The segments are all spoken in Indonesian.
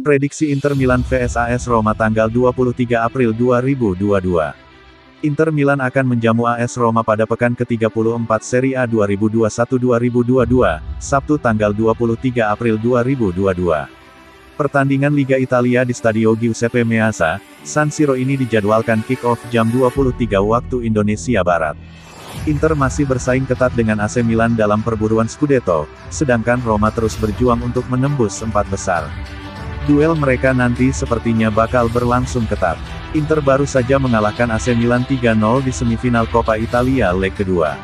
Prediksi Inter Milan vs AS Roma tanggal 23 April 2022. Inter Milan akan menjamu AS Roma pada pekan ke-34 Serie A 2021-2022, Sabtu tanggal 23 April 2022. Pertandingan Liga Italia di Stadio Giuseppe Meazza, San Siro ini dijadwalkan kick-off jam 23 waktu Indonesia Barat. Inter masih bersaing ketat dengan AC Milan dalam perburuan Scudetto, sedangkan Roma terus berjuang untuk menembus 4 besar. Duel mereka nanti sepertinya bakal berlangsung ketat. Inter baru saja mengalahkan AC Milan 3-0 di semifinal Coppa Italia leg kedua.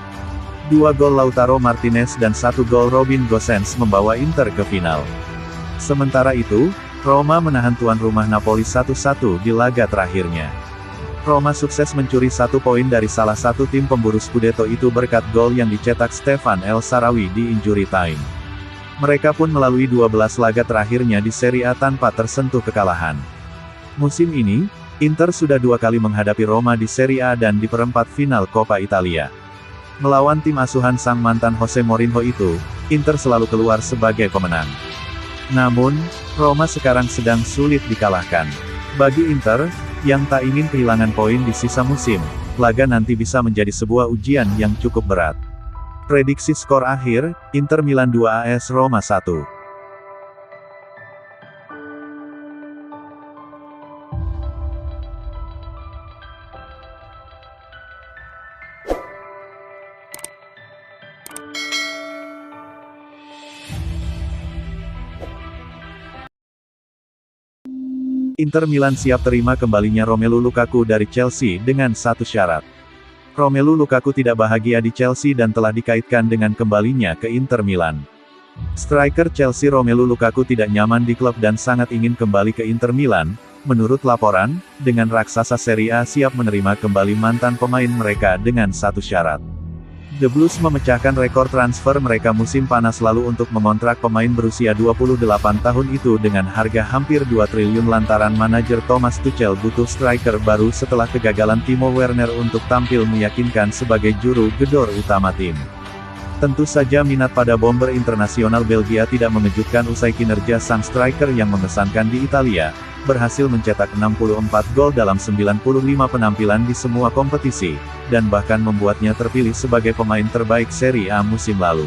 2 gol Lautaro Martinez dan 1 gol Robin Gosens membawa Inter ke final. Sementara itu, Roma menahan tuan rumah Napoli 1-1 di laga terakhirnya. Roma sukses mencuri 1 poin dari salah satu tim pemburu Scudetto itu berkat gol yang dicetak Stefan El Shaarawy di injury time. Mereka pun melalui 12 laga terakhirnya di Serie A tanpa tersentuh kekalahan. Musim ini, Inter sudah 2 kali menghadapi Roma di Serie A dan di perempat final Coppa Italia. Melawan tim asuhan sang mantan Jose Mourinho itu, Inter selalu keluar sebagai pemenang. Namun, Roma sekarang sedang sulit dikalahkan. Bagi Inter, yang tak ingin kehilangan poin di sisa musim, laga nanti bisa menjadi sebuah ujian yang cukup berat. Prediksi skor akhir, Inter Milan 2 AS Roma 1. Inter Milan siap terima kembalinya Romelu Lukaku dari Chelsea dengan satu syarat. Romelu Lukaku tidak bahagia di Chelsea dan telah dikaitkan dengan kembalinya ke Inter Milan. Striker Chelsea Romelu Lukaku tidak nyaman di klub dan sangat ingin kembali ke Inter Milan. Menurut laporan, dengan raksasa Serie A siap menerima kembali mantan pemain mereka dengan satu syarat. The Blues memecahkan rekor transfer mereka musim panas lalu untuk mengontrak pemain berusia 28 tahun itu dengan harga hampir 2 triliun lantaran manajer Thomas Tuchel butuh striker baru setelah kegagalan Timo Werner untuk tampil meyakinkan sebagai juru gedor utama tim. Tentu saja minat pada bomber internasional Belgia tidak mengejutkan usai kinerja sang striker yang mengesankan di Italia, berhasil mencetak 64 gol dalam 95 penampilan di semua kompetisi, dan bahkan membuatnya terpilih sebagai pemain terbaik Serie A musim lalu.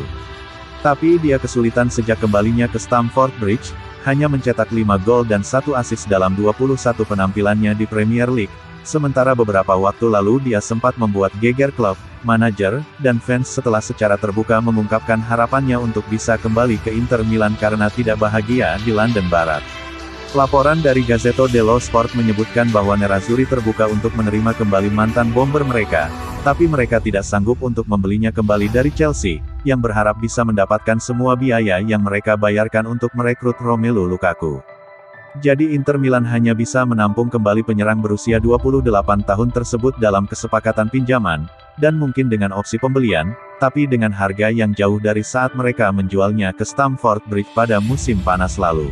Tapi dia kesulitan sejak kembalinya ke Stamford Bridge, hanya mencetak 5 gol dan 1 assist dalam 21 penampilannya di Premier League, sementara beberapa waktu lalu dia sempat membuat geger klub, manajer, dan fans setelah secara terbuka mengungkapkan harapannya untuk bisa kembali ke Inter Milan karena tidak bahagia di London Barat. Laporan dari Gazzetta dello Sport menyebutkan bahwa Nerazzurri terbuka untuk menerima kembali mantan bomber mereka, tapi mereka tidak sanggup untuk membelinya kembali dari Chelsea, yang berharap bisa mendapatkan semua biaya yang mereka bayarkan untuk merekrut Romelu Lukaku. Jadi Inter Milan hanya bisa menampung kembali penyerang berusia 28 tahun tersebut dalam kesepakatan pinjaman, dan mungkin dengan opsi pembelian, tapi dengan harga yang jauh dari saat mereka menjualnya ke Stamford Bridge pada musim panas lalu.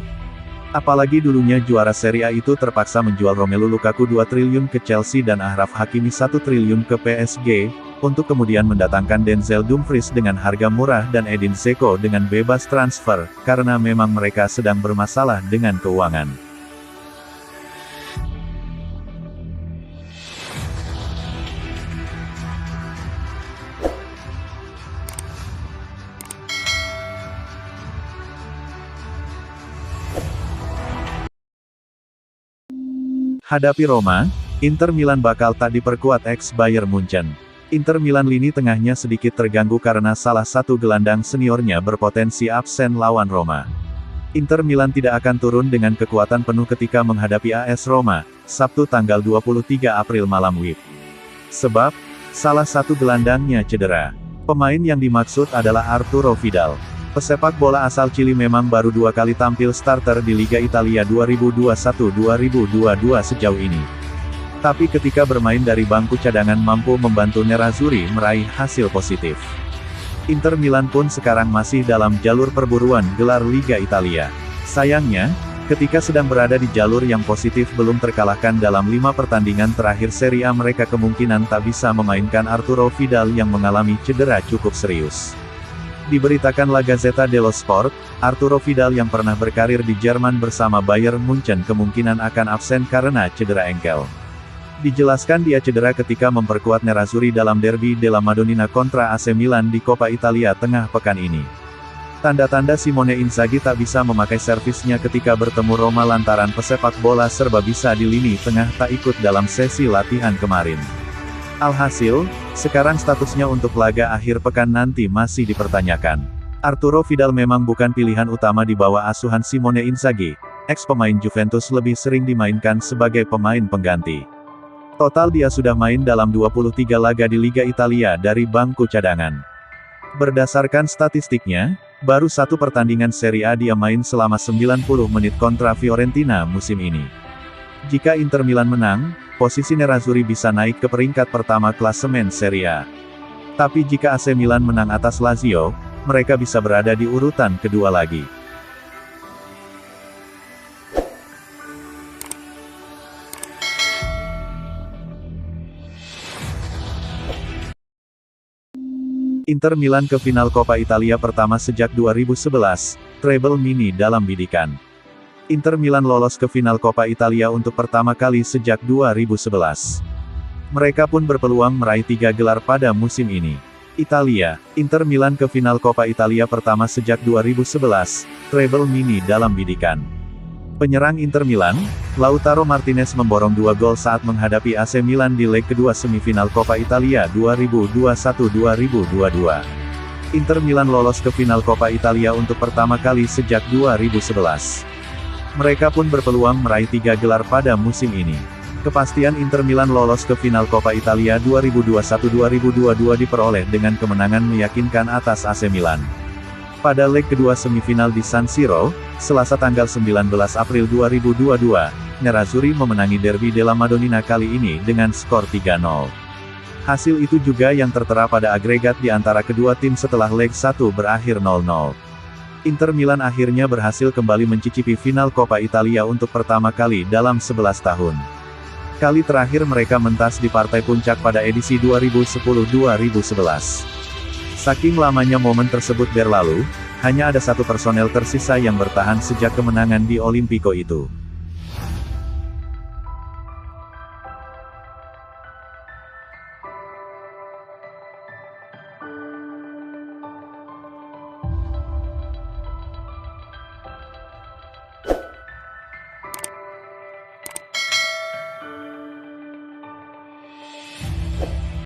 Apalagi dulunya juara Serie A itu terpaksa menjual Romelu Lukaku 2 triliun ke Chelsea dan Achraf Hakimi 1 triliun ke PSG, untuk kemudian mendatangkan Denzel Dumfries dengan harga murah dan Edin Dzeko dengan bebas transfer, karena memang mereka sedang bermasalah dengan keuangan. Hadapi Roma, Inter Milan bakal tak diperkuat ex-Bayern Munchen. Inter Milan lini tengahnya sedikit terganggu karena salah satu gelandang seniornya berpotensi absen lawan Roma. Inter Milan tidak akan turun dengan kekuatan penuh ketika menghadapi AS Roma, Sabtu tanggal 23 April malam WIB. Sebab, salah satu gelandangnya cedera. Pemain yang dimaksud adalah Arturo Vidal. Pesepak bola asal Chili memang baru 2 kali tampil starter di Liga Italia 2021-2022 sejauh ini. Tapi ketika bermain dari bangku cadangan mampu membantu Nerazzurri meraih hasil positif. Inter Milan pun sekarang masih dalam jalur perburuan gelar Liga Italia. Sayangnya, ketika sedang berada di jalur yang positif belum terkalahkan dalam 5 pertandingan terakhir Serie A mereka kemungkinan tak bisa memainkan Arturo Vidal yang mengalami cedera cukup serius. Diberitakan La Gazzetta dello Sport, Arturo Vidal yang pernah berkarir di Jerman bersama Bayern Munchen kemungkinan akan absen karena cedera engkel. Dijelaskan dia cedera ketika memperkuat Nerazzurri dalam derby della Madonnina kontra AC Milan di Coppa Italia tengah pekan ini. Tanda-tanda Simone Inzaghi tak bisa memakai servisnya ketika bertemu Roma lantaran pesepak bola serba bisa di lini tengah tak ikut dalam sesi latihan kemarin. Alhasil, sekarang statusnya untuk laga akhir pekan nanti masih dipertanyakan. Arturo Vidal memang bukan pilihan utama di bawah asuhan Simone Inzaghi, ex-pemain Juventus lebih sering dimainkan sebagai pemain pengganti. Total dia sudah main dalam 23 laga di Liga Italia dari bangku cadangan. Berdasarkan statistiknya, baru satu pertandingan Serie A dia main selama 90 menit kontra Fiorentina musim ini. Jika Inter Milan menang, posisi Nerazzurri bisa naik ke peringkat pertama klasemen Serie A. Tapi jika AC Milan menang atas Lazio, mereka bisa berada di urutan kedua lagi. Inter Milan ke final Coppa Italia pertama sejak 2011, treble mini dalam bidikan. Inter Milan lolos ke final Coppa Italia untuk pertama kali sejak 2011. Mereka pun berpeluang meraih 3 gelar pada musim ini. Italia, Inter Milan ke final Coppa Italia pertama sejak 2011, treble mini dalam bidikan. Penyerang Inter Milan, Lautaro Martinez memborong 2 gol saat menghadapi AC Milan di leg kedua semifinal Coppa Italia 2021-2022. Inter Milan lolos ke final Coppa Italia untuk pertama kali sejak 2011. Mereka pun berpeluang meraih 3 gelar pada musim ini. Kepastian Inter Milan lolos ke final Coppa Italia 2021-2022 diperoleh dengan kemenangan meyakinkan atas AC Milan. Pada leg kedua semifinal di San Siro, Selasa tanggal 19 April 2022, Nerazzurri memenangi derby della Madonnina kali ini dengan skor 3-0. Hasil itu juga yang tertera pada agregat di antara kedua tim setelah leg 1 berakhir 0-0. Inter Milan akhirnya berhasil kembali mencicipi final Coppa Italia untuk pertama kali dalam 11 tahun. Kali terakhir mereka mentas di partai puncak pada edisi 2010-2011. Saking lamanya momen tersebut berlalu, hanya ada satu personel tersisa yang bertahan sejak kemenangan di Olimpico itu.